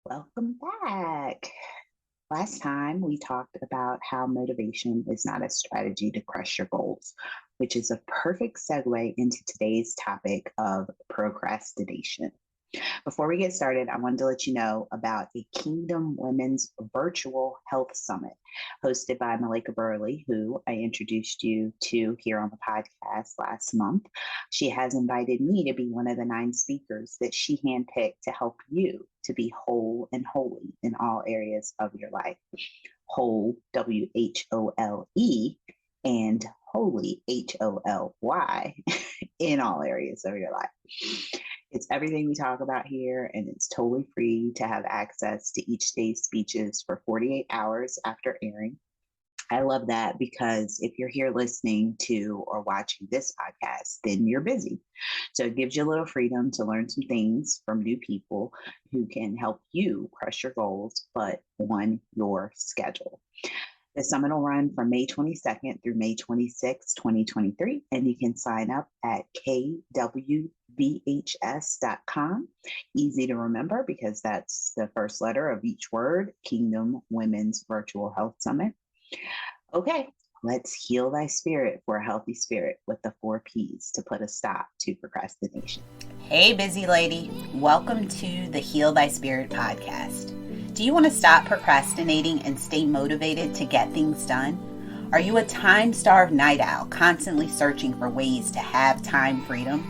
Welcome back. Last time we talked about how motivation is not a strategy to crush your goals, which is a perfect segue into today's topic of procrastination. Before we get started, I wanted to let you know about a Kingdom Women's Virtual Health Summit hosted by Malaika Burley, who I introduced you to here on the podcast last month. She has invited me to be one of the 9 speakers that she handpicked to help you to be whole and holy in all areas of your life. Whole, WHOLE, and holy, HOLY, in all areas of your life. It's everything we talk about here, and it's totally free to have access to each day's speeches for 48 hours after airing. I love that because if you're here listening to or watching this podcast, then you're busy. So it gives you a little freedom to learn some things from new people who can help you crush your goals, but on your schedule. The summit will run from May 22nd through May 26th, 2023, and you can sign up at kwvhs.com. Easy to remember because that's the first letter of each word, Kingdom Women's Virtual Health Summit. Okay, let's heal thy spirit for a healthy spirit with the 4 Ps to put a stop to procrastination. Hey, busy lady. Welcome to the Heal Thy Spirit podcast. Do you want to stop procrastinating and stay motivated to get things done? Are you a time-starved night owl, constantly searching for ways to have time freedom?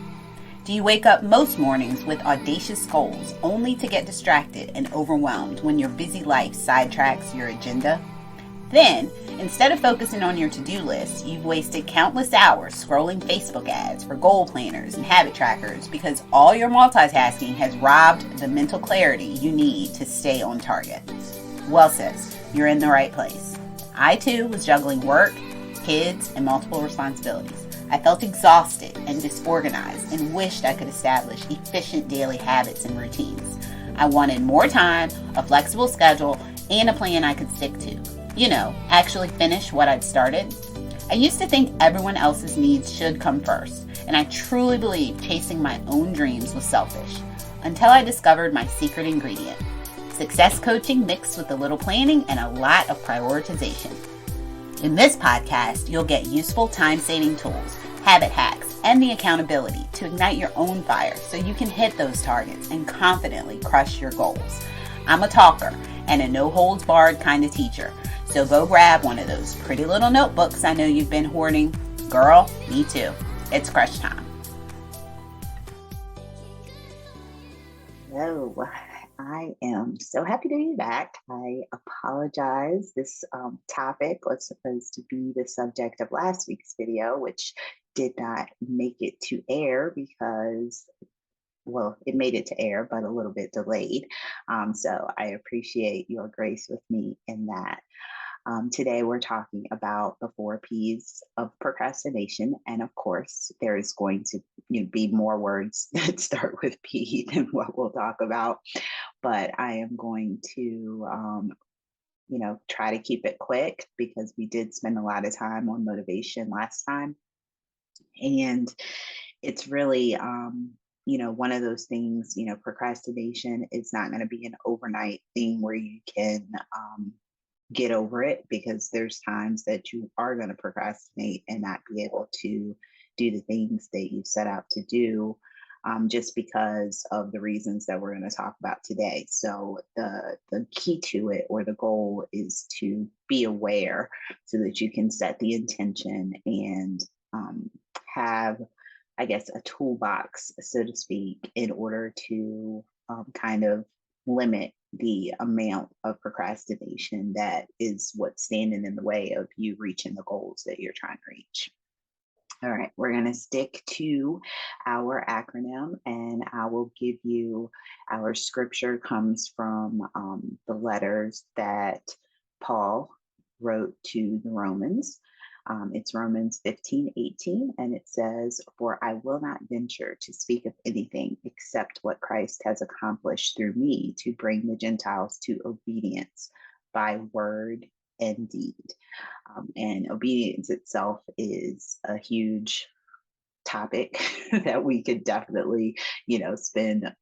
Do you wake up most mornings with audacious goals only to get distracted and overwhelmed when your busy life sidetracks your agenda? Then, instead of focusing on your to-do list, you've wasted countless hours scrolling Facebook ads for goal planners and habit trackers because all your multitasking has robbed the mental clarity you need to stay on target. Well, sis, you're in the right place. I, too, was juggling work, kids, and multiple responsibilities. I felt exhausted and disorganized and wished I could establish efficient daily habits and routines. I wanted more time, a flexible schedule, and a plan I could stick to. Actually finish what I'd started. I used to think everyone else's needs should come first, and I truly believed chasing my own dreams was selfish, until I discovered my secret ingredient: success coaching mixed with a little planning and a lot of prioritization. In this podcast, you'll get useful time-saving tools, habit hacks, and the accountability to ignite your own fire so you can hit those targets and confidently crush your goals. I'm a talker and a no-holds-barred kind of teacher. So go grab one of those pretty little notebooks I know you've been hoarding. Girl, me too. It's crush time. Hello, I am so happy to be back. I apologize. This topic was supposed to be the subject of last week's video, which did not make it to air because it made it to air, but a little bit delayed. So I appreciate your grace with me in that. Today, we're talking about the 4 Ps of procrastination. And of course, there is going to be more words that start with P than what we'll talk about. But I am going to, try to keep it quick because we did spend a lot of time on motivation last time. And it's really, one of those things, procrastination is not going to be an overnight thing where you can get over it, because there's times that you are going to procrastinate and not be able to do the things that you set out to do, just because of the reasons that we're going to talk about today. So the key to it, or the goal, is to be aware so that you can set the intention and have, I guess, a toolbox, so to speak, in order to kind of limit the amount of procrastination that is what's standing in the way of you reaching the goals that you're trying to reach. All right, we're going to stick to our acronym, and I will give you our scripture. Comes from the letters that Paul wrote to the Romans. It's Romans 15:18, and it says, "For I will not venture to speak of anything except what Christ has accomplished through me to bring the Gentiles to obedience by word and deed." And obedience itself is a huge topic that we could definitely, spend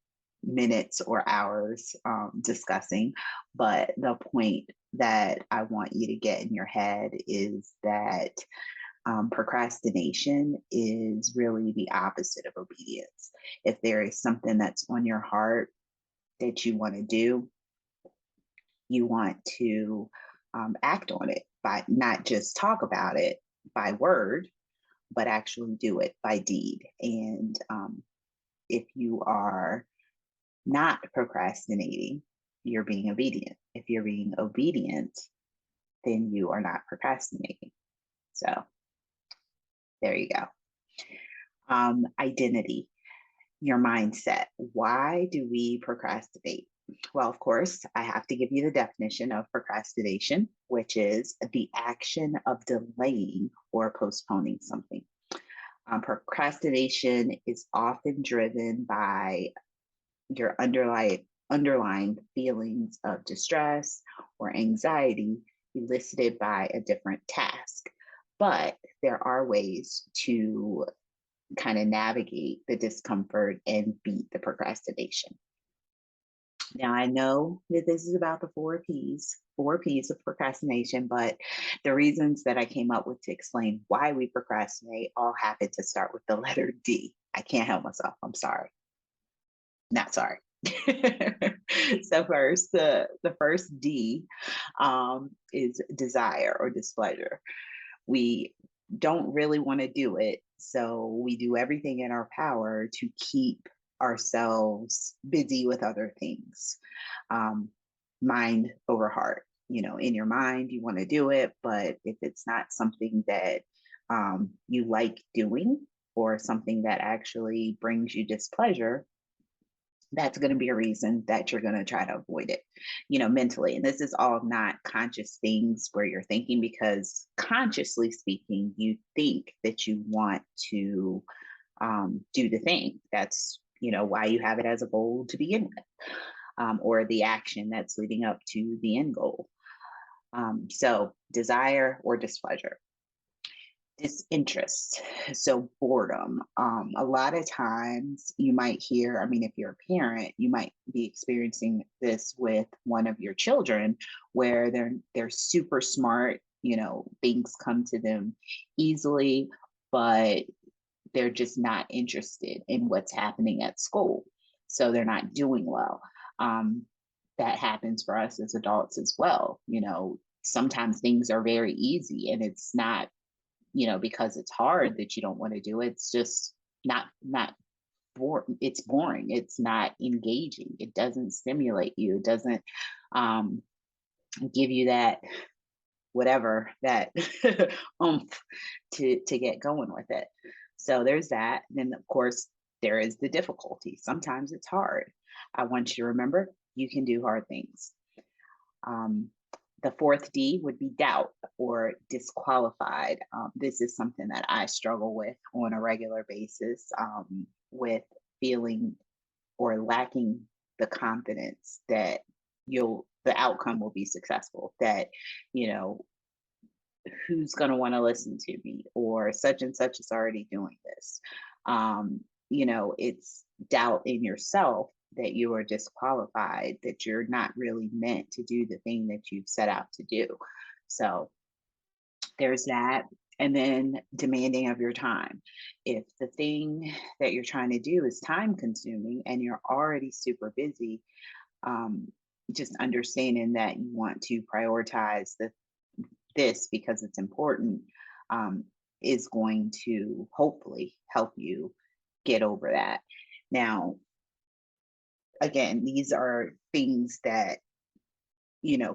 minutes or hours discussing. But the point that I want you to get in your head is that procrastination is really the opposite of obedience. If there is something that's on your heart that you want to do, you want to act on it by not just talk about it by word, but actually do it by deed. And if you are not procrastinating, you're being obedient. If you're being obedient, then you are not procrastinating. So there you go. Identity, your mindset. Why do we procrastinate? Well, of course, I have to give you the definition of procrastination, which is the action of delaying or postponing something. Procrastination is often driven by your underlying feelings of distress or anxiety elicited by a different task. But there are ways to kind of navigate the discomfort and beat the procrastination. Now, I know that this is about the four P's of procrastination, but the reasons that I came up with to explain why we procrastinate all happen to start with the letter D. I can't help myself. I'm sorry. Not sorry. So first, the first D is desire or displeasure. We don't really want to do it, so we do everything in our power to keep ourselves busy with other things. Mind over heart. In your mind, you want to do it, but if it's not something that you like doing or something that actually brings you displeasure, that's going to be a reason that you're going to try to avoid it, mentally. And this is all not conscious things where you're thinking, because consciously speaking, you think that you want to do the thing. That's, why you have it as a goal to begin with, or the action that's leading up to the end goal. So desire or displeasure. Disinterest, so boredom. A lot of times you might hear, if you're a parent, you might be experiencing this with one of your children where they're super smart, things come to them easily, but they're just not interested in what's happening at school. So they're not doing well. That happens for us as adults as well. Sometimes things are very easy and it's not, because it's hard that you don't want to do it. It's just not it's boring. It's not engaging. It doesn't stimulate you. It doesn't give you that whatever, that oomph to get going with it. So there's that. And then of course there is the difficulty. Sometimes it's hard. I want you to remember you can do hard things. The fourth D would be doubt or disqualified. This is something that I struggle with on a regular basis, with feeling or lacking the confidence that the outcome will be successful, that, who's going to want to listen to me, or such and such is already doing this. It's doubt in yourself that you are disqualified, that you're not really meant to do the thing that you've set out to do. So there's that. And then demanding of your time. If the thing that you're trying to do is time consuming and you're already super busy, just understanding that you want to prioritize this because it's important, is going to hopefully help you get over that. Now, again, these are things that,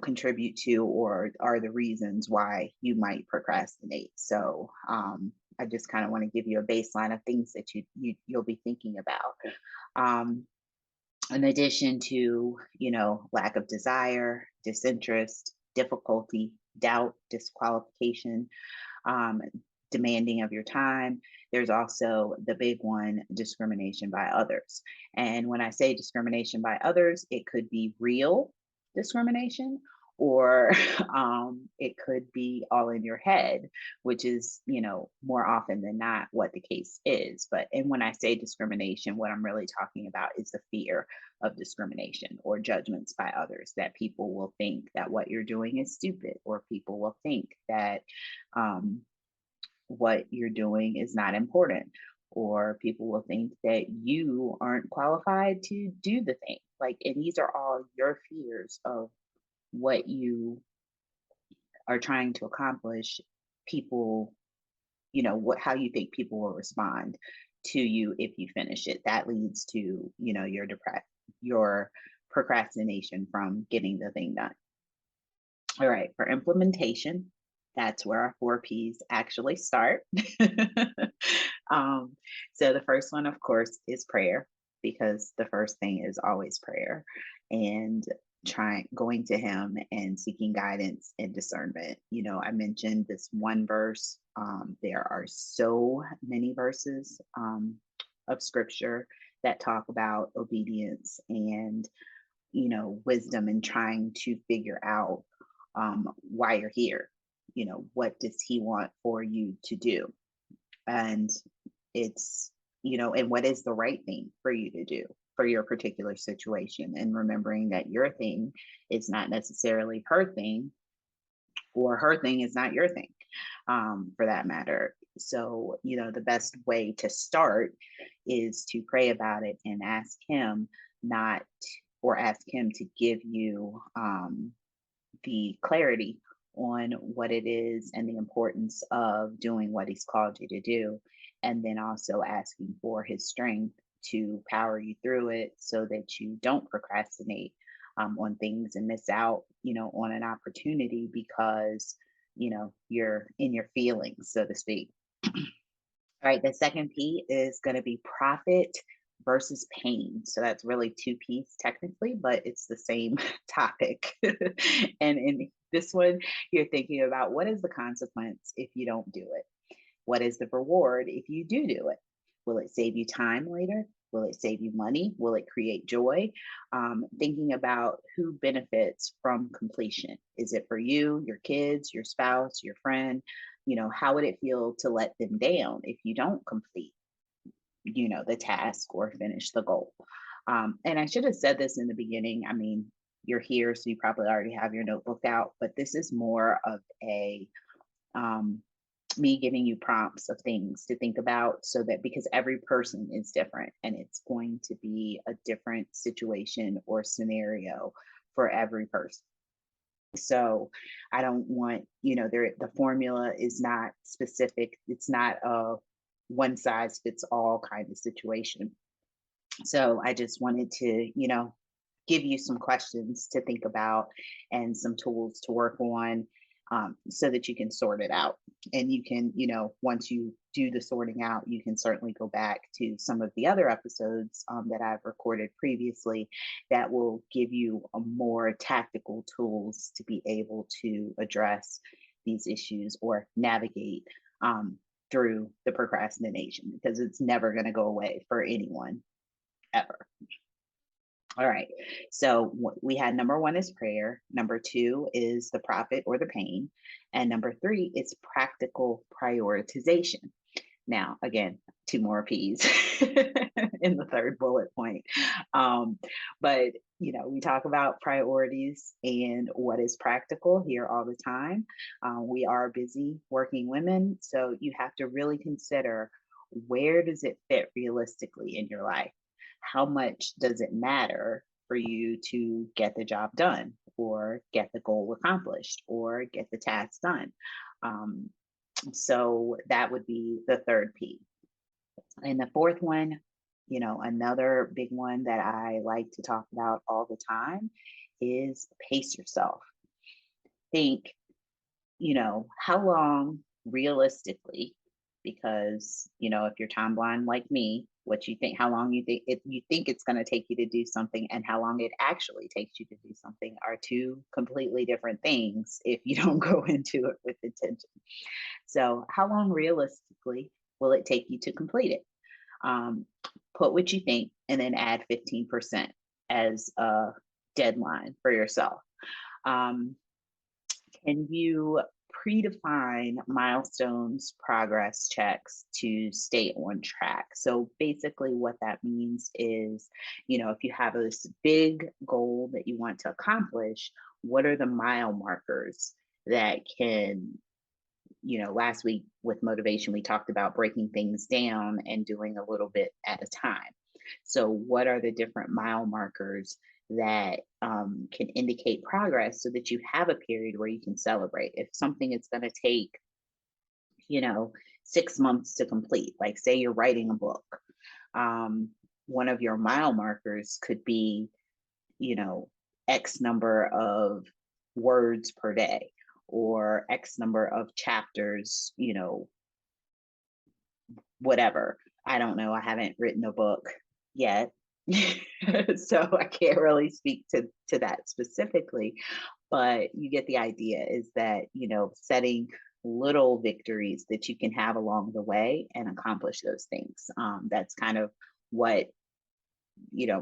contribute to or are the reasons why you might procrastinate. So I just kind of want to give you a baseline of things that you'll be thinking about. In addition to, lack of desire, disinterest, difficulty, doubt, disqualification, demanding of your time, there's also the big one, discrimination by others. And when I say discrimination by others, it could be real discrimination, or it could be all in your head, which is, more often than not what the case is. But and when I say discrimination, what I'm really talking about is the fear of discrimination or judgments by others, that people will think that what you're doing is stupid, or people will think that um, what you're doing is not important, or people will think that you aren't qualified to do the thing. Like, and these are all your fears of what you are trying to accomplish. People, what how you think people will respond to you if you finish it. That leads to, your procrastination from getting the thing done. All right, for implementation, that's where our 4 P's actually start. um, so the first one, of course, is prayer, because the first thing is always prayer, and trying going to him and seeking guidance and discernment. I mentioned this one verse. There are so many verses of scripture that talk about obedience and wisdom, and trying to figure out why you're here. What does he want for you to do? And it's, and what is the right thing for you to do for your particular situation? And remembering that your thing is not necessarily her thing, or her thing is not your thing, for that matter. So, the best way to start is to pray about it and ask him not, or ask him to give you the clarity on what it is and the importance of doing what he's called you to do. And then also asking for his strength to power you through it, so that you don't procrastinate on things and miss out, on an opportunity because, you're in your feelings, so to speak. All right, the second P is going to be profit versus pain. So that's really 2 P's technically, but it's the same topic. And in this one, you're thinking about, what is the consequence if you don't do it? What is the reward if you do it? Will it save you time later? Will it save you money? Will it create joy? Thinking about who benefits from completion. Is it for you, your kids, your spouse, your friend? How would it feel to let them down if you don't complete, the task or finish the goal? And I should have said this in the beginning. I mean, you're here, so you probably already have your notebook out, but this is more of a um, me giving you prompts of things to think about, so that, because every person is different and it's going to be a different situation or scenario for every person. So I don't want, the formula is not specific. It's not a one size fits all kind of situation. So I just wanted to, give you some questions to think about and some tools to work on, so that you can sort it out. And you can, once you do the sorting out, you can certainly go back to some of the other episodes that I've recorded previously, that will give you a more tactical tools to be able to address these issues or navigate through the procrastination, because it's never going to go away for anyone ever. All right. So we had number one is prayer. Number two is the profit or the pain. And number three is practical prioritization. Now, again, 2 more P's in the third bullet point. But, we talk about priorities and what is practical here all the time. We are busy working women. So you have to really consider, where does it fit realistically in your life? How much does it matter for you to get the job done, or get the goal accomplished, or get the task done? Um, so that would be the third P. And the fourth one, another big one that I like to talk about all the time, is pace yourself. Think, how long realistically, because, if you're time blind like me, what you think, how long you think it's going to take you to do something, and how long it actually takes you to do something, are two completely different things if you don't go into it with intention. So, how long realistically will it take you to complete it? Um, Put what you think, and then add 15% as a deadline for yourself. Can you predefine milestones, progress checks to stay on track? So basically, what that means is, if you have this big goal that you want to accomplish, what are the mile markers that can, last week with motivation, we talked about breaking things down and doing a little bit at a time. So, what are the different mile markers that can indicate progress so that you have a period where you can celebrate? If something is going to take, you know, 6 months to complete, like say you're writing a book, um, one of your mile markers could be, you know, X number of words per day or X number of chapters, whatever. I don't know. I haven't written a book yet. So I can't really speak to that specifically, but you get the idea is that, setting little victories that you can have along the way and accomplish those things. That's kind of what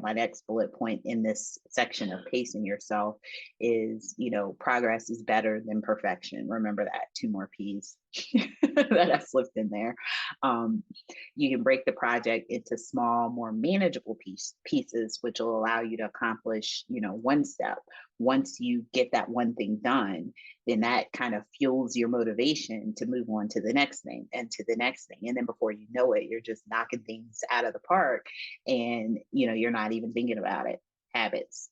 my next bullet point in this section of pacing yourself is, progress is better than perfection. Remember that, two more P's that I slipped in there. Um, you can break the project into small, more manageable pieces, which will allow you to accomplish, one step. Once you get that one thing done, then that kind of fuels your motivation to move on to the next thing and to the next thing. And then before you know it, you're just knocking things out of the park and you're not even thinking about it. Habits.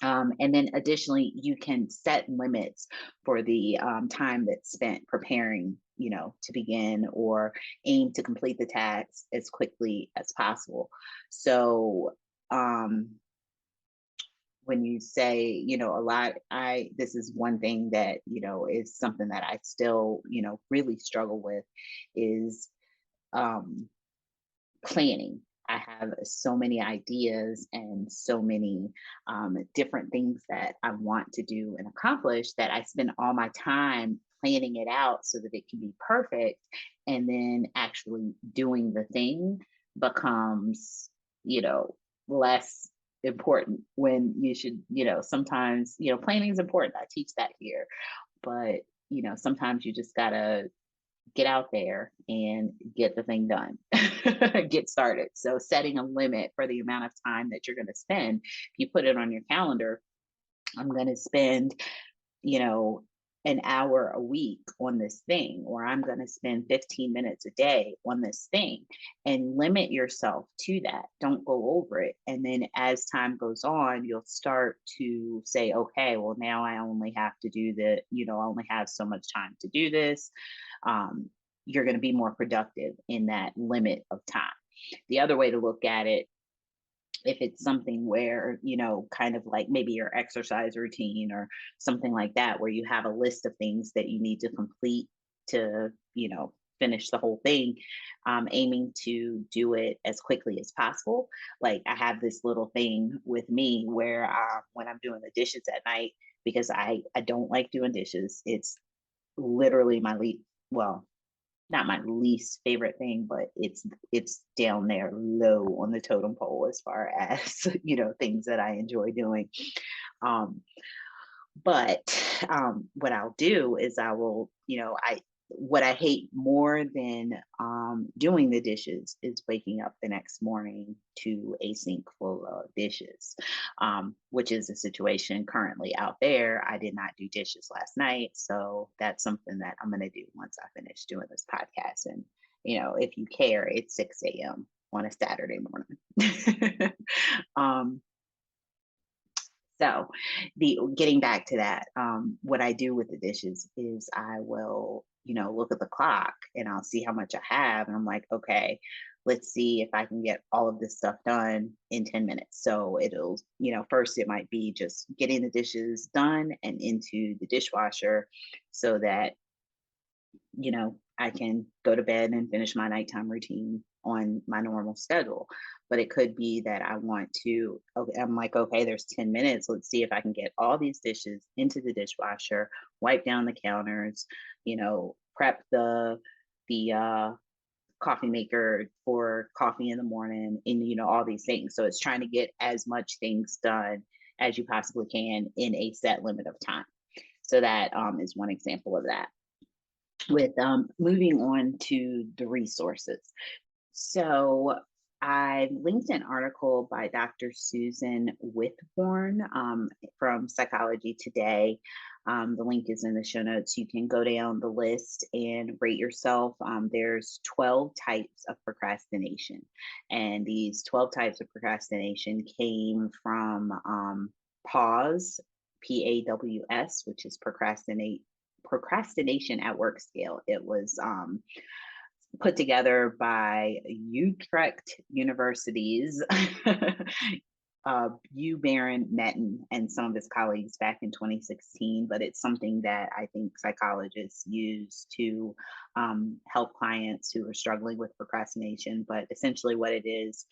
And then additionally, you can set limits for the time that's spent preparing, to begin or aim to complete the task as quickly as possible. So when you say, a lot, this is one thing that, is something that I still, really struggle with is um planning. I have so many ideas and so many different things that I want to do and accomplish that I spend all my time planning it out so that it can be perfect. And then actually doing the thing becomes, less important when you should, sometimes, planning is important. I teach that here. But, sometimes you just gotta get out there and get the thing done, get started. So, setting a limit for the amount of time that you're going to spend, if you put it on your calendar, I'm going to spend, you know, an hour a week on this thing, or I'm going to spend 15 minutes a day on this thing, and limit yourself to that. Don't go over it. And then as time goes on, you'll start to say, okay, well, now I only have to do I only have so much time to do this. Um, you're going to be more productive in that limit of time. The other way to look at it, if it's something where, kind of like maybe your exercise routine or something like that, where you have a list of things that you need to complete to, finish the whole thing, aiming to do it as quickly as possible. Like I have this little thing with me where when I'm doing the dishes at night, because I don't like doing dishes. It's literally my least, well, not my least favorite thing, but it's down there low on the totem pole as far as things that I enjoy doing. Um, but what I'll do is I will, I what I hate more than doing the dishes is waking up the next morning to a sink full of dishes, which is a situation currently out there. I did not do dishes last night, so that's something that I'm going to do once I finish doing this podcast. And if you care, it's 6 a.m. on a Saturday morning. um, so, the getting back to that, what I do with the dishes is I will, look at the clock and I'll see how much I have, and I'm like, okay, let's see if I can get all of this stuff done in 10 minutes. So it'll, first it might be just getting the dishes done and into the dishwasher so that I can go to bed and finish my nighttime routine on my normal schedule. But it could be that I want to, okay, I'm like, okay, there's 10 minutes. Let's see if I can get all these dishes into the dishwasher, wipe down the counters, prep the coffee maker for coffee in the morning, and all these things. So it's trying to get as much things done as you possibly can in a set limit of time. So that is one example of that. With moving on to the resources. So I linked an article by Dr. Susan Whitbourne from Psychology Today. The link is in the show notes. You can go down the list and rate yourself. There's 12 types of procrastination. And these 12 types of procrastination came from PAWS, PAWS, which is procrastination at work scale. It was put together by Utrecht University's Hugh Baron Metten and some of his colleagues back in 2016, but it's something that I think psychologists use to help clients who are struggling with procrastination. But essentially what it is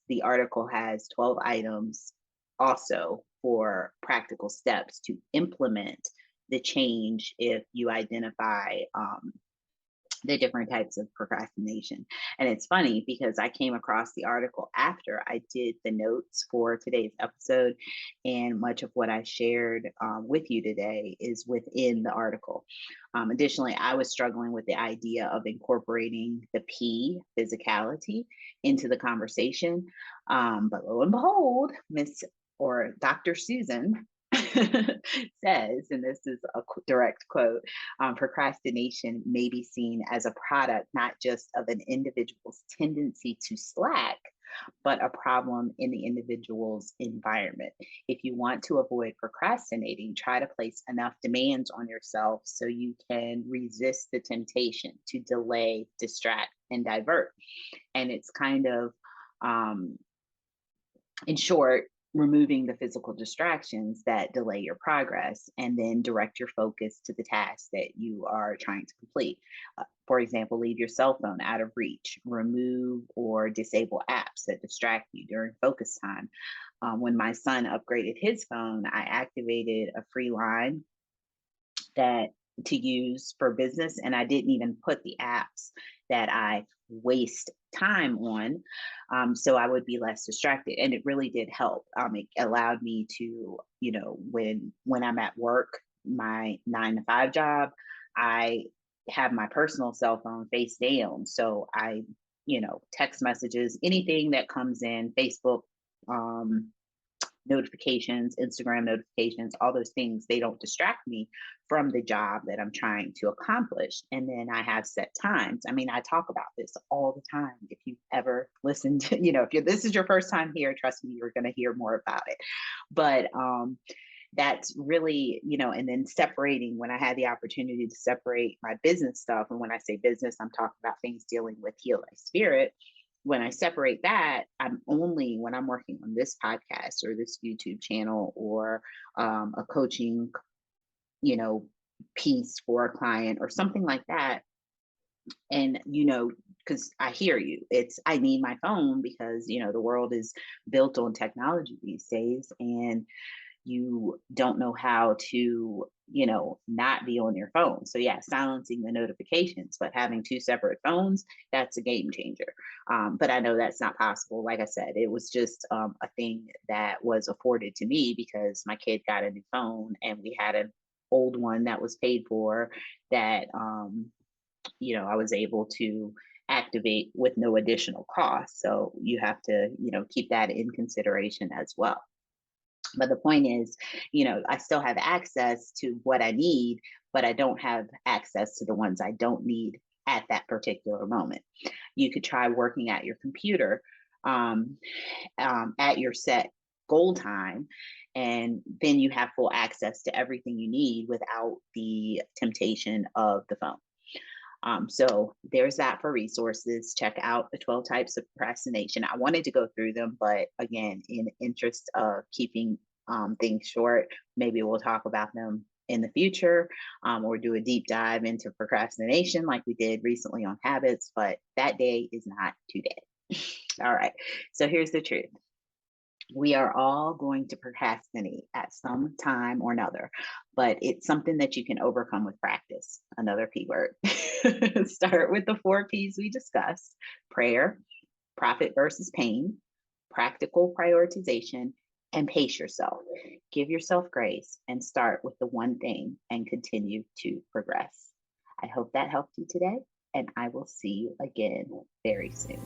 the article has 12 items also for practical steps to implement the change if you identify the different types of procrastination. And it's funny because I came across the article after I did the notes for today's episode, and much of what I shared with you today is within the article. Additionally, I was struggling with the idea of incorporating the P, physicality, into the conversation. But lo and behold, Dr. Susan says, and this is a direct quote, procrastination may be seen as a product not just of an individual's tendency to slack, but a problem in the individual's environment. If you want to avoid procrastinating, try to place enough demands on yourself so you can resist the temptation to delay, distract, and divert. And it's kind of, in short, removing the physical distractions that delay your progress, and then direct your focus to the task that you are trying to complete. For example, leave your cell phone out of reach, remove or disable apps that distract you during focus time. When my son upgraded his phone, I activated a free line that to use for business, and I didn't even put the apps that I waste time on, so I would be less distracted. And it really did help. It allowed me to, when I'm at work, my 9 to 5 job, I have my personal cell phone face down, so I, text messages, anything that comes in, Facebook, notifications, Instagram notifications, all those things, they don't distract me from the job that I'm trying to accomplish. And then I have set times. I mean, I talk about this all the time. If you've ever listened to, if this is your first time here, trust me, you're going to hear more about it. But that's really, and then separating, when I had the opportunity to separate my business stuff. And when I say business, I'm talking about things dealing with Heal Thy Spirit. When I separate that, I'm only, when I'm working on this podcast or this YouTube channel or a coaching, piece for a client or something like that. And, because I hear you, I need my phone because, the world is built on technology these days, and you don't know how to, not be on your phone. So yeah, silencing the notifications, but having 2 separate phones, that's a game changer. But I know that's not possible. Like I said, it was just a thing that was afforded to me because my kid got a new phone and we had an old one that was paid for that, I was able to activate with no additional cost. So you have to, keep that in consideration as well. But the point is, I still have access to what I need, but I don't have access to the ones I don't need at that particular moment. You could try working at your computer at your set goal time, and then you have full access to everything you need without the temptation of the phone. So there's that for resources. Check out the 12 types of procrastination. I wanted to go through them, but again, in interest of keeping things short, maybe we'll talk about them in the future, or do a deep dive into procrastination like we did recently on habits, but that day is not today. All right. So here's the truth. We are all going to procrastinate at some time or another, but it's something that you can overcome with practice. Another P word. Start with the 4 P's we discussed: prayer, profit versus pain, practical prioritization, and pace yourself. give yourself grace and start with the one thing and continue to progress. I hope that helped you today, and I will see you again very soon.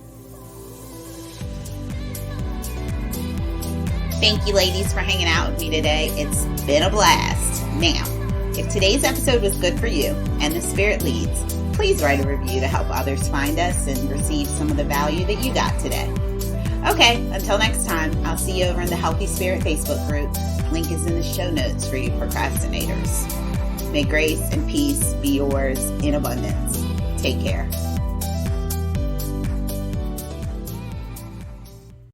Thank you, ladies, for hanging out with me today. It's been a blast. Now, if today's episode was good for you and the Spirit leads, please write a review to help others find us and receive some of the value that you got today. Okay, until next time, I'll see you over in the Healthy Spirit Facebook group. Link is in the show notes for you procrastinators. May grace and peace be yours in abundance. Take care.